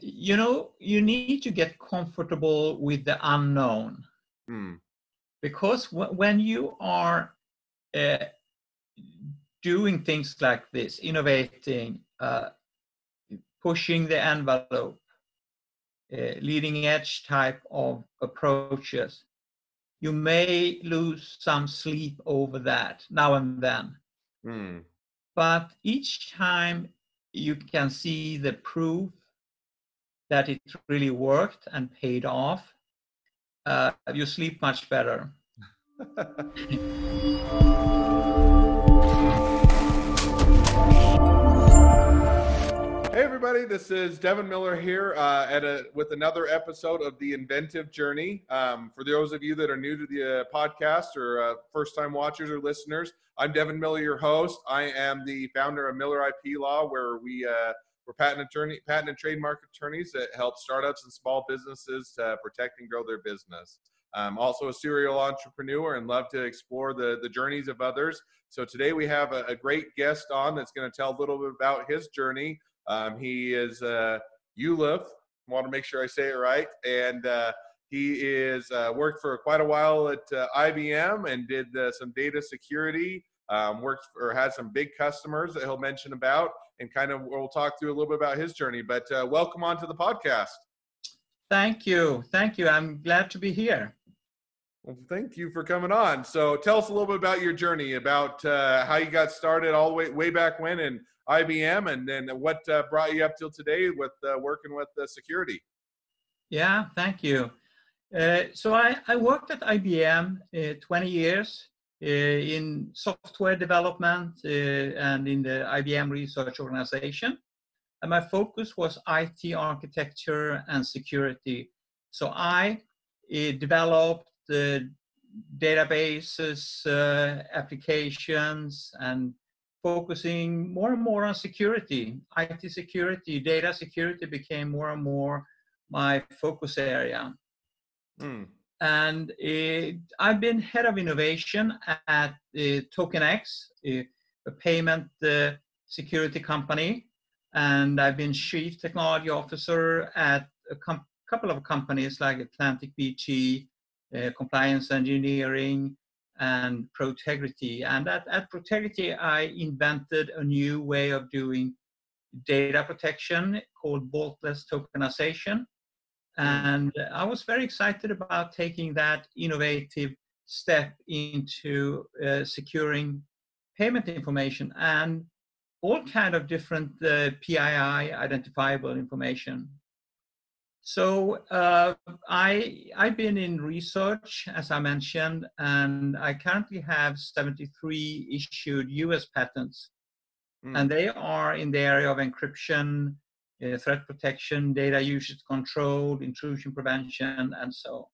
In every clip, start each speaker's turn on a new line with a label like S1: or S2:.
S1: You need to get comfortable with the unknown,
S2: Hmm.
S1: because when you are uh, doing things like this, innovating, pushing the envelope, leading edge type of approaches, you may lose some sleep over that now and then.
S2: Hmm.
S1: But each time you can see the proof that it really worked and paid off, you sleep much better.
S2: Hey everybody, this is Devin Miller here with another episode of The Inventive Journey. For those of you that are new to the podcast or first-time watchers or listeners, I'm Devin Miller, your host. I am the founder of Miller IP Law, where we're patent and trademark attorneys that help startups and small businesses to protect and grow their business. I'm also a serial entrepreneur and love to explore the journeys of others. So today we have a great guest on that's going to tell a little bit about his journey. He is Ulif. I want to make sure I say it right. And he is worked for quite a while at IBM and did some data security. Worked or had some big customers that he'll mention about, and kind of we'll talk through a little bit about his journey. But welcome on to the podcast.
S1: Thank you. I'm glad to be here.
S2: Well, thank you for coming on. So tell us a little bit about your journey, about how you got started all the way back when in IBM, and then what brought you up till today with working with security.
S1: Yeah, thank you. So I worked at IBM 20 years in software development and in the IBM research organization. And my focus was IT architecture and security. So I developed databases, applications, and focusing more and more on security. IT security, data security became more and more my focus area.
S2: Mm.
S1: And I've been head of innovation at TokenX, a payment security company. And I've been chief technology officer at a couple of companies like Atlantic BT, Compliance Engineering, and Protegrity. And at Protegrity, I invented a new way of doing data protection called vaultless tokenization. And I was very excited about taking that innovative step into securing payment information and all kind of different PII identifiable information. So I've been in research, as I mentioned, and I currently have 73 issued US patents. And they are in the area of encryption, threat protection, data usage control, intrusion prevention, and so.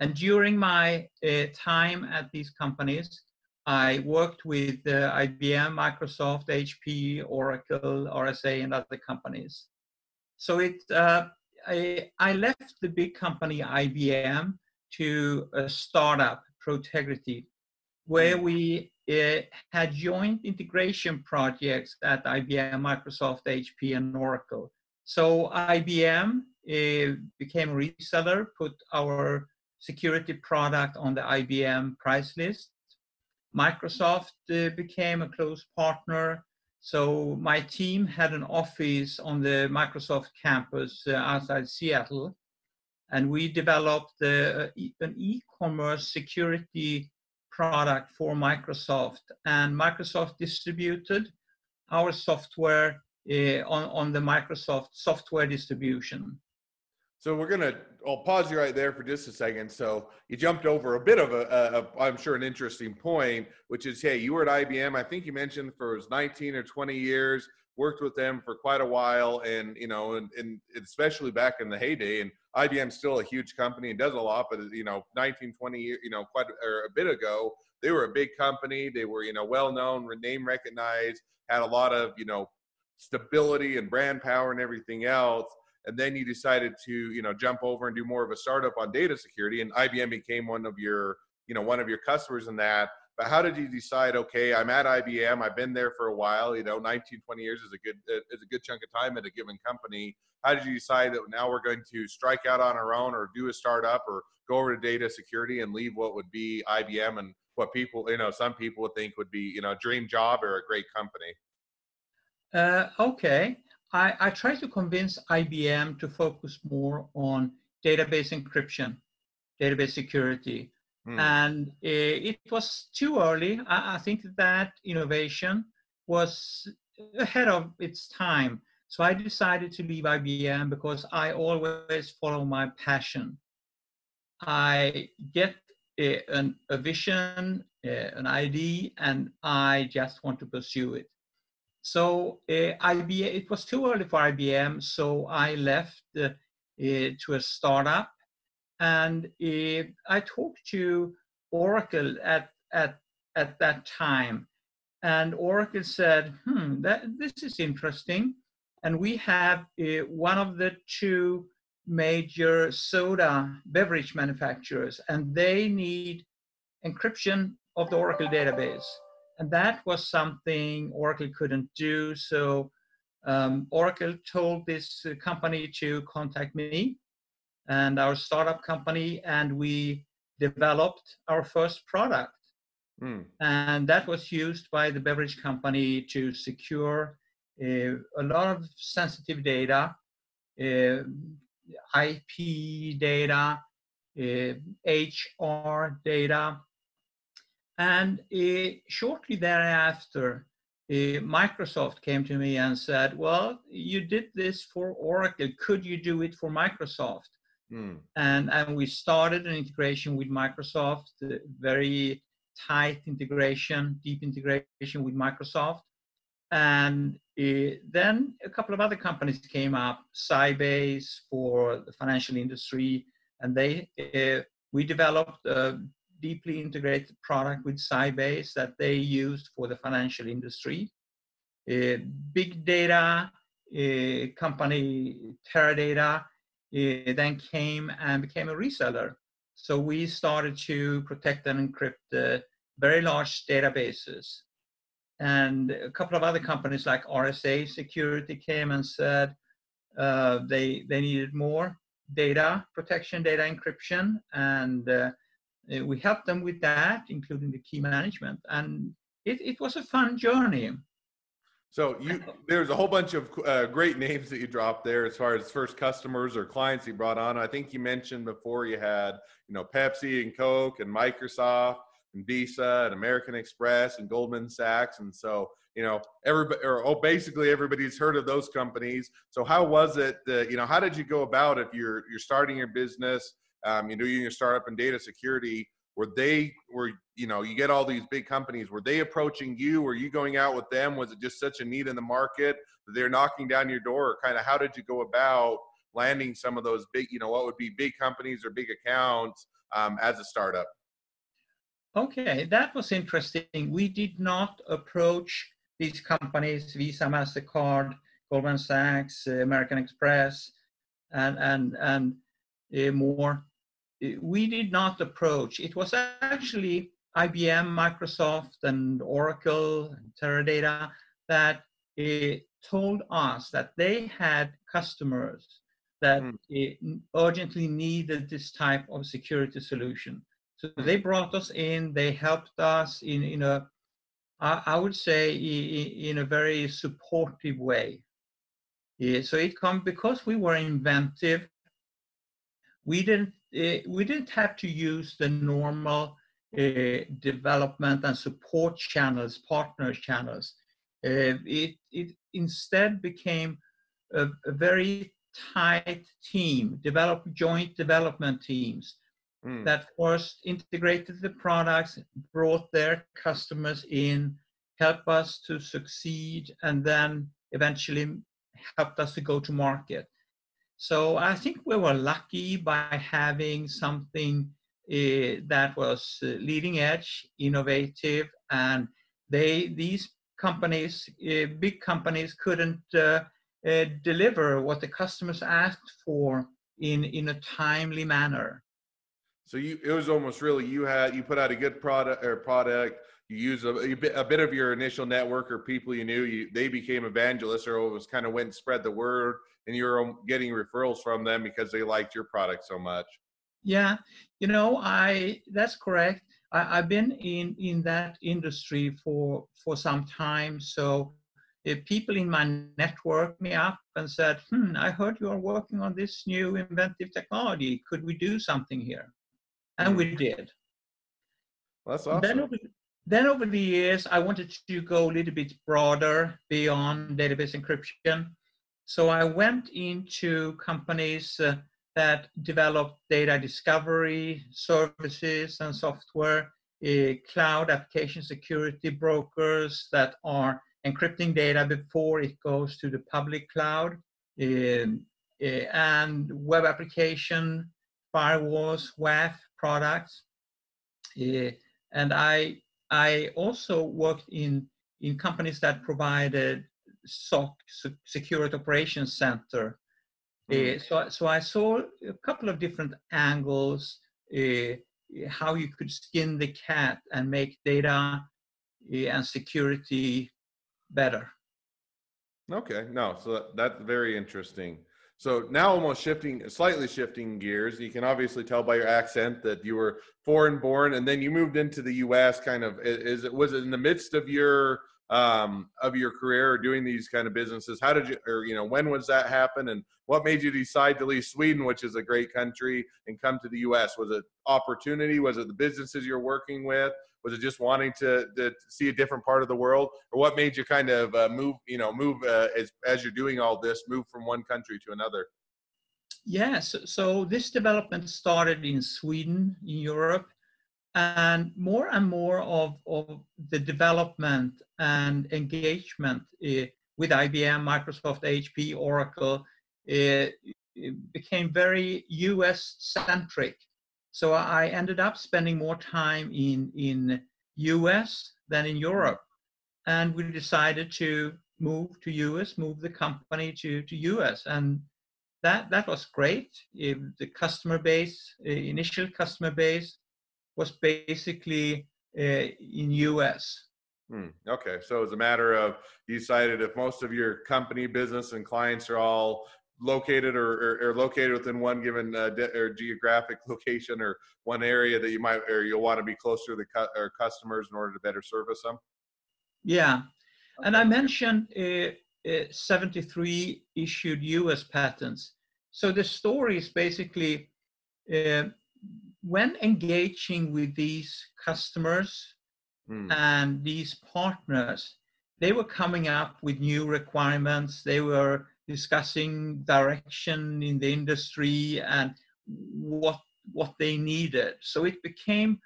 S1: And during my time at these companies, I worked with IBM, Microsoft, HP, Oracle, RSA, and other companies. So I left the big company IBM to a startup, Protegrity, where we had joint integration projects at IBM, Microsoft, HP, and Oracle. So IBM became a reseller, put our security product on the IBM price list. Microsoft became a close partner. So my team had an office on the Microsoft campus outside Seattle. And we developed an e-commerce security product for Microsoft. And Microsoft distributed our software on the Microsoft software distribution.
S2: So I'll pause you right there for just a second. So you jumped over a bit of I'm sure an interesting point, which is, hey, you were at IBM. I think you mentioned for 19 or 20 years, worked with them for quite a while. And, and especially back in the heyday, and IBM's still a huge company and does a lot, but 19, 20 years, a bit ago, they were a big company. They were, well-known, name recognized, had a lot of, stability and brand power and everything else. And then you decided to, jump over and do more of a startup on data security, and IBM became one of your customers in that. but how did you decide, okay, I'm at IBM, I've been there for a while, 19, 20 years is a good chunk of time at a given company. How did you decide that now we're going to strike out on our own or do a startup or go over to data security and leave what would be IBM and what people, some people would think would be, a dream job or a great company?
S1: Okay. I tried to convince IBM to focus more on database encryption, database security.
S2: Hmm.
S1: And it was too early. I think that innovation was ahead of its time. So I decided to leave IBM because I always follow my passion. I get a vision, an idea, and I just want to pursue it. So IBM, it was too early for IBM, so I left to a startup, and I talked to Oracle at that time, and Oracle said, this is interesting, and we have one of the two major soda beverage manufacturers, and they need encryption of the Oracle database. And that was something Oracle couldn't do. So Oracle told this company to contact me and our startup company, and we developed our first product.
S2: Hmm.
S1: And that was used by the beverage company to secure a lot of sensitive data, IP data, HR data. And shortly thereafter, Microsoft came to me and said, well, you did this for Oracle. Could you do it for Microsoft?
S2: Hmm.
S1: And we started an integration with Microsoft, very tight integration, deep integration with Microsoft. And then a couple of other companies came up, Sybase for the financial industry, and we developed a deeply integrated product with Sybase that they used for the financial industry. Big data company Teradata then came and became a reseller. So we started to protect and encrypt very large databases. And a couple of other companies like RSA Security came and said they needed more data protection, data encryption, and we helped them with that, including the key management. And it was a fun journey.
S2: So there's a whole bunch of great names that you dropped there as far as first customers or clients you brought on. I think you mentioned before you had, Pepsi and Coke and Microsoft and Visa and American Express and Goldman Sachs. And so, everybody, basically everybody's heard of those companies. So how was it that, how did you go about if you're starting your business, you're doing your startup in data security? You get all these big companies, were they approaching you? Were you going out with them? Was it just such a need in the market that they're knocking down your door? Kind of how did you go about landing some of those big, what would be big companies or big accounts as a startup?
S1: Okay, that was interesting. We did not approach these companies, Visa, MasterCard, Goldman Sachs, American Express, and more. We did not approach. It was actually IBM, Microsoft, and Oracle, and Teradata that told us that they had customers that urgently needed this type of security solution. So they brought us in, they helped us in a, I would say, in a very supportive way. So it comes because we were inventive. We didn't have to use the normal development and support channels, partner channels. It instead became a very tight team, joint development teams that first integrated the products, brought their customers in, helped us to succeed, and then eventually helped us to go to market. So I think we were lucky by having something that was leading edge, innovative, and these companies, big companies, couldn't deliver what the customers asked for in a timely manner.
S2: So it was almost really, you put out a good product, you use a bit of your initial network or people you knew, they became evangelists, or it was kind of went and spread the word, and you were getting referrals from them because they liked your product so much.
S1: Yeah, that's correct. I've been in that industry for some time. So people in my network me up and said, I heard you are working on this new inventive technology. Could we do something here? And we did.
S2: Well, that's awesome.
S1: Then over the years, I wanted to go a little bit broader beyond database encryption. So I went into companies that develop data discovery services and software, cloud application security brokers that are encrypting data before it goes to the public cloud, and web application firewalls, WAF products. And I also worked in companies that provided SOC, Security Operations Center. So I saw a couple of different angles, how you could skin the cat and make data and security better.
S2: Okay, no, so that's very interesting. So now almost slightly shifting gears. You can obviously tell by your accent that you were foreign born, and then you moved into the U.S. kind of, was it in the midst of your career or doing these kind of businesses? How did you, or, when was that happen? And what made you decide to leave Sweden, which is a great country, and come to the U.S.? Was it opportunity? Was it the businesses you're working with? Was it just wanting to see a different part of the world, or what made you kind of move as you're doing all this, move from one country to another?
S1: Yes. So this development started in Sweden, in Europe, and more of the development and engagement with IBM, Microsoft, HP, Oracle became very US centric. So I ended up spending more time in US than in Europe. And we decided to move to US, move the company to US. And that was great. The customer base, initial customer base, was basically in US.
S2: Okay, so it's a matter of, you decided if most of your company, business, and clients are all located or located within one given or geographic location or one area, that you'll want to be closer to the customers in order to better service them.
S1: Yeah,
S2: okay.
S1: And I mentioned 73 issued US patents. So the story is basically when engaging with these customers and these partners, they were coming up with new requirements. They were discussing direction in the industry and what they needed. So it became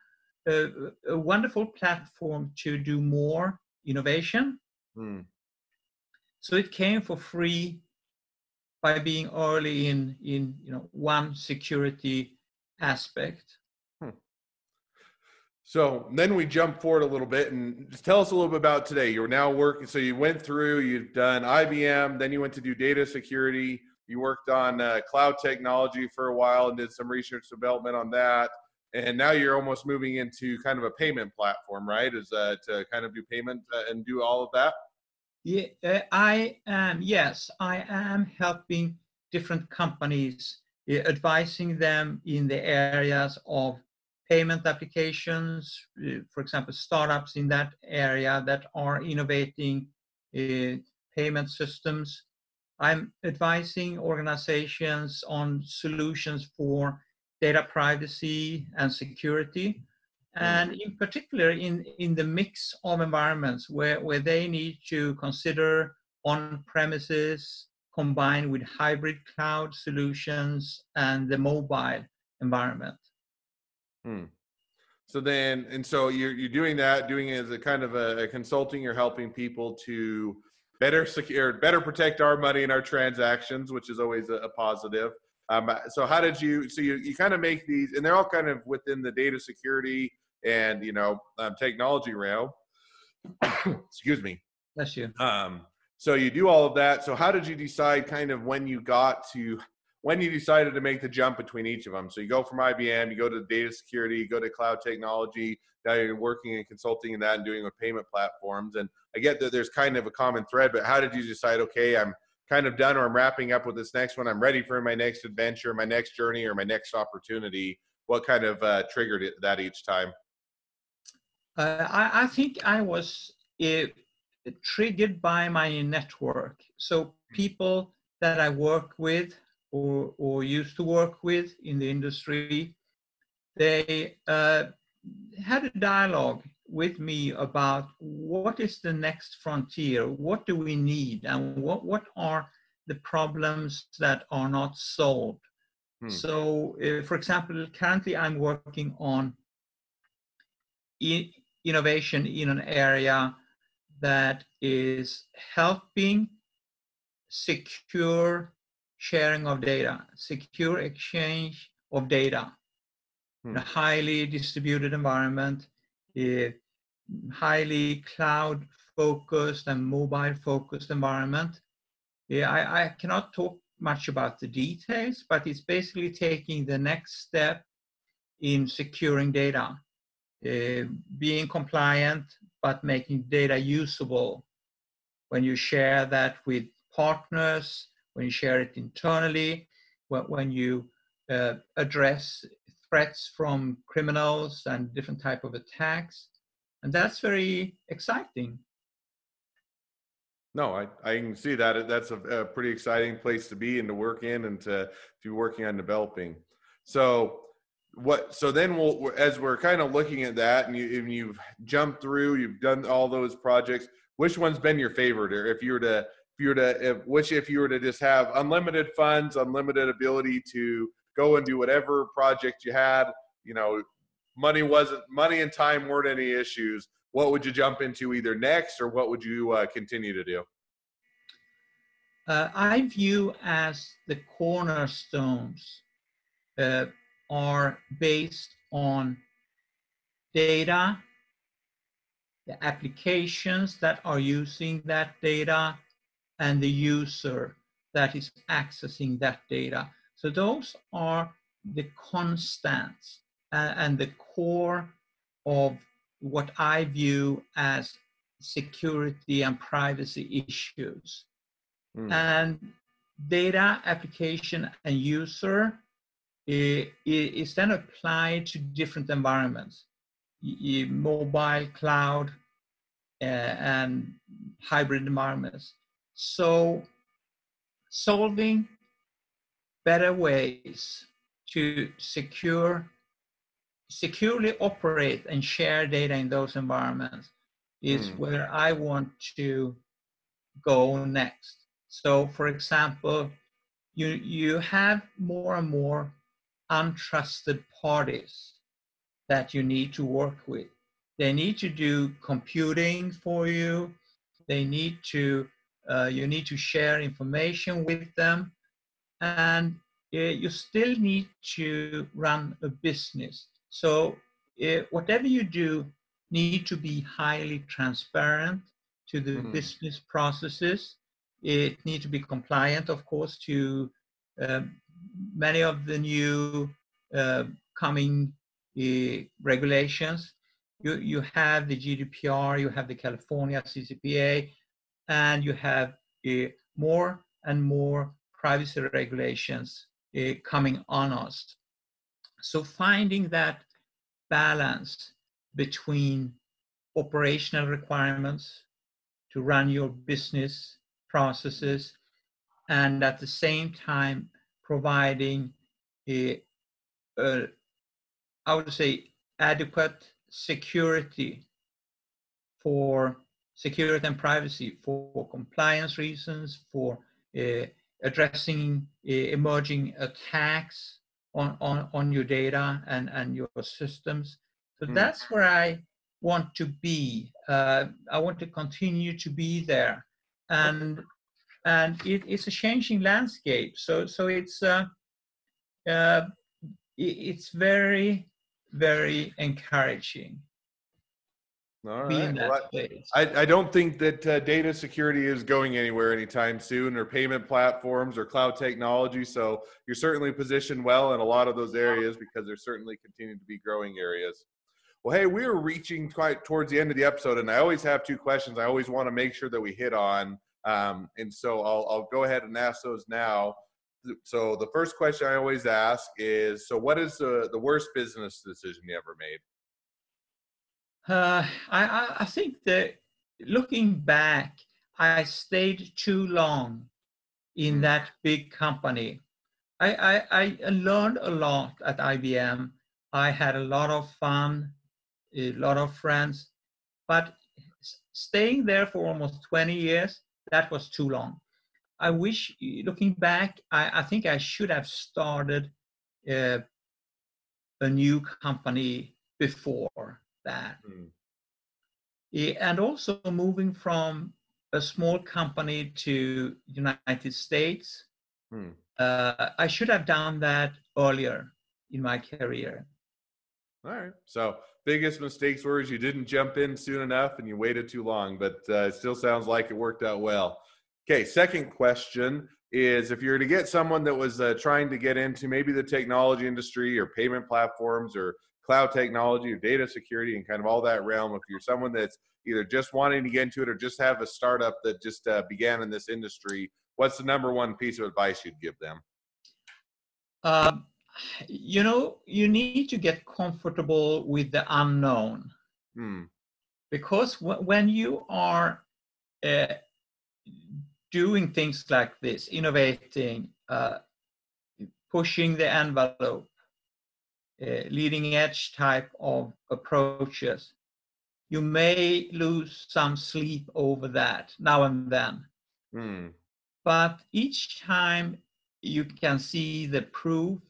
S1: a wonderful platform to do more innovation. So it came for free by being early in one security aspect.
S2: So then we jump forward a little bit and just tell us a little bit about today. You're now working, so you've done IBM, then you went to do data security. You worked on cloud technology for a while and did some research development on that. And now you're almost moving into kind of a payment platform, right? To kind of do payment and do all of that?
S1: Yeah, I am helping different companies, advising them in the areas of payment applications, for example, startups in that area that are innovating payment systems. I'm advising organizations on solutions for data privacy and security, and in particular in the mix of environments where they need to consider on-premises combined with hybrid cloud solutions and the mobile environment.
S2: So you're doing that, doing it as a kind of a consulting. You're helping people to better protect our money and our transactions, which is always a positive. So how did you kind of make these, and they're all kind of within the data security and technology realm. Excuse me.
S1: Bless you.
S2: So you do all of that. So how did you decide kind of when you got to when you decided to make the jump between each of them. So you go from IBM, you go to data security, you go to cloud technology. Now you're working in consulting and that and doing with payment platforms. And I get that there's kind of a common thread, but how did you decide, okay, I'm kind of done, or I'm wrapping up with this next one, I'm ready for my next adventure, my next journey, or my next opportunity? What kind of triggered that each time?
S1: I think I was triggered by my network. So people that I work with or used to work with in the industry, they had a dialogue with me about what is the next frontier, what do we need, and what are the problems that are not solved. So, for example, currently I'm working on innovation in an area that is helping secure sharing of data, secure exchange of data in a highly distributed environment, a highly cloud focused and mobile focused environment. I cannot talk much about the details, but it's basically taking the next step in securing data, being compliant, but making data usable when you share that with partners, when you share it internally, when you address threats from criminals and different type of attacks. And that's very exciting.
S2: No, I can see that. That's a pretty exciting place to be and to work in and to be working on developing. So then as we're kind of looking at that, and you've jumped through, you've done all those projects, which one's been your favorite? Or if you were to just have unlimited funds, unlimited ability to go and do whatever project you had, money and time weren't any issues, what would you jump into either next, or what would you continue to do?
S1: I view as the cornerstones are based on data, the applications that are using that data, and the user that is accessing that data. So those are the constants and the core of what I view as security and privacy issues. And data, application, and user is then applied to different environments, mobile, cloud, and hybrid environments. So solving better ways to securely operate and share data in those environments is where I want to go next. So, for example, you have more and more untrusted parties that you need to work with. They need to do computing for you. They need to you need to share information with them, and you still need to run a business. So whatever you do need to be highly transparent to the business processes. It needs to be compliant, of course, to many of the new coming regulations. You have the GDPR, you have the California CCPA, and you have more and more privacy regulations coming on us. So finding that balance between operational requirements to run your business processes, and at the same time providing I would say adequate security for security and privacy, for compliance reasons, for addressing emerging attacks on your data and your systems. So that's where I want to be. I want to continue to be there, and it's a changing landscape. So it's very, very encouraging.
S2: All
S1: be
S2: right.
S1: in
S2: Well,
S1: that space.
S2: I don't think that data security is going anywhere anytime soon, or payment platforms or cloud technology. So you're certainly positioned well in a lot of those areas, because there's certainly continue to be growing areas. Well, hey, we are reaching quite towards the end of the episode, and I always have two questions I always want to make sure that we hit on. And so I'll go ahead and ask those now. So the first question I always ask is, so what is the worst business decision you ever made?
S1: I think that looking back, I stayed too long in that big company. I learned a lot at IBM. I had a lot of fun, a lot of friends, but staying there for almost 20 years, that was too long. I wish, looking back, I think I should have started uh, a new company before that.
S2: Mm.
S1: And also moving from a small company to United States,
S2: Hmm.
S1: I should have done that earlier in my career.
S2: All right. So biggest mistakes were is you didn't jump in soon enough and you waited too long, but it still sounds like it worked out well. Okay. Second question is, if you were to get someone that was trying to get into maybe the technology industry or payment platforms or cloud technology or data security and kind of all that realm, if you're someone that's either just wanting to get into it or just have a startup that just began in this industry, what's the number one piece of advice you'd give them?
S1: Um, you need to get comfortable with the unknown,
S2: Hmm.
S1: because when you are uh, doing things like this, innovating, pushing the envelope, leading edge type of approaches, you may lose some sleep over that now and then.
S2: Hmm.
S1: But each time you can see the proof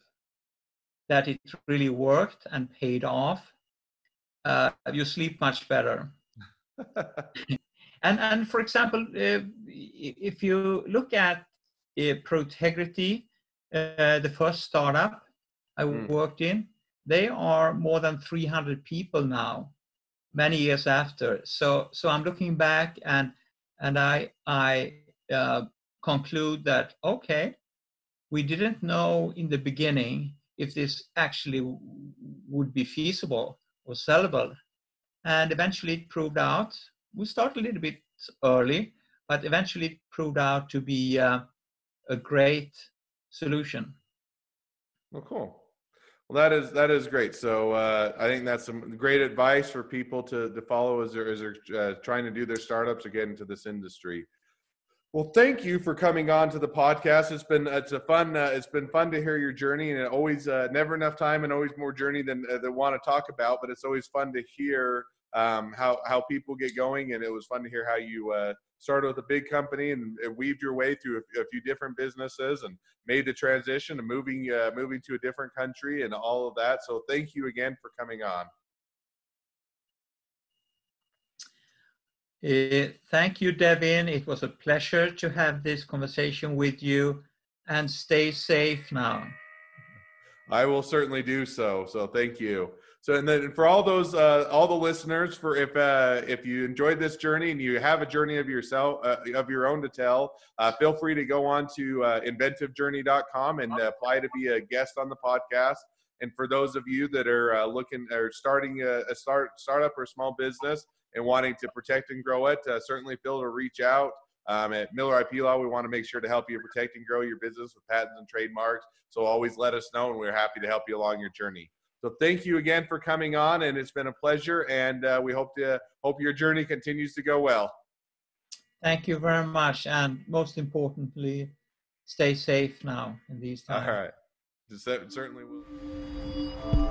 S1: that it really worked and paid off, you sleep much better. And for example, if you look at Protegrity, the first startup I worked in, they are more than 300 people now, many years after. So I'm looking back, and I conclude that, okay, we didn't know in the beginning if this actually would be feasible or sellable. And eventually it proved out. We started a little bit early, but eventually it proved out to be a great solution.
S2: Well, cool. Well, that is great. So I think that's some great advice for people to follow as they're trying to do their startups or get into this industry. Well, thank you for coming on to the podcast. It's been fun to hear your journey, and it always never enough time and always more journey than want to talk about. But it's always fun to hear how people get going, and it was fun to hear how you started with a big company and weaved your way through a few different businesses and made the transition and moving to a different country and all of that. So thank you again for coming on.
S1: Thank you, Devin. It was a pleasure to have this conversation with you, and stay safe now.
S2: I will certainly do so. So thank you. So, and then for all those, all the listeners, for if you enjoyed this journey and you have a journey of yourself, of your own to tell, feel free to go on to inventivejourney.com and apply to be a guest on the podcast. And for those of you that are looking or starting a startup or small business and wanting to protect and grow it, certainly feel to reach out. At Miller IP Law, we want to make sure to help you protect and grow your business with patents and trademarks. So always let us know, and we're happy to help you along your journey. So thank you again for coming on, and it's been a pleasure. And we hope your journey continues to go well.
S1: Thank you very much, and most importantly, stay safe now in these times.
S2: All right, certainly will.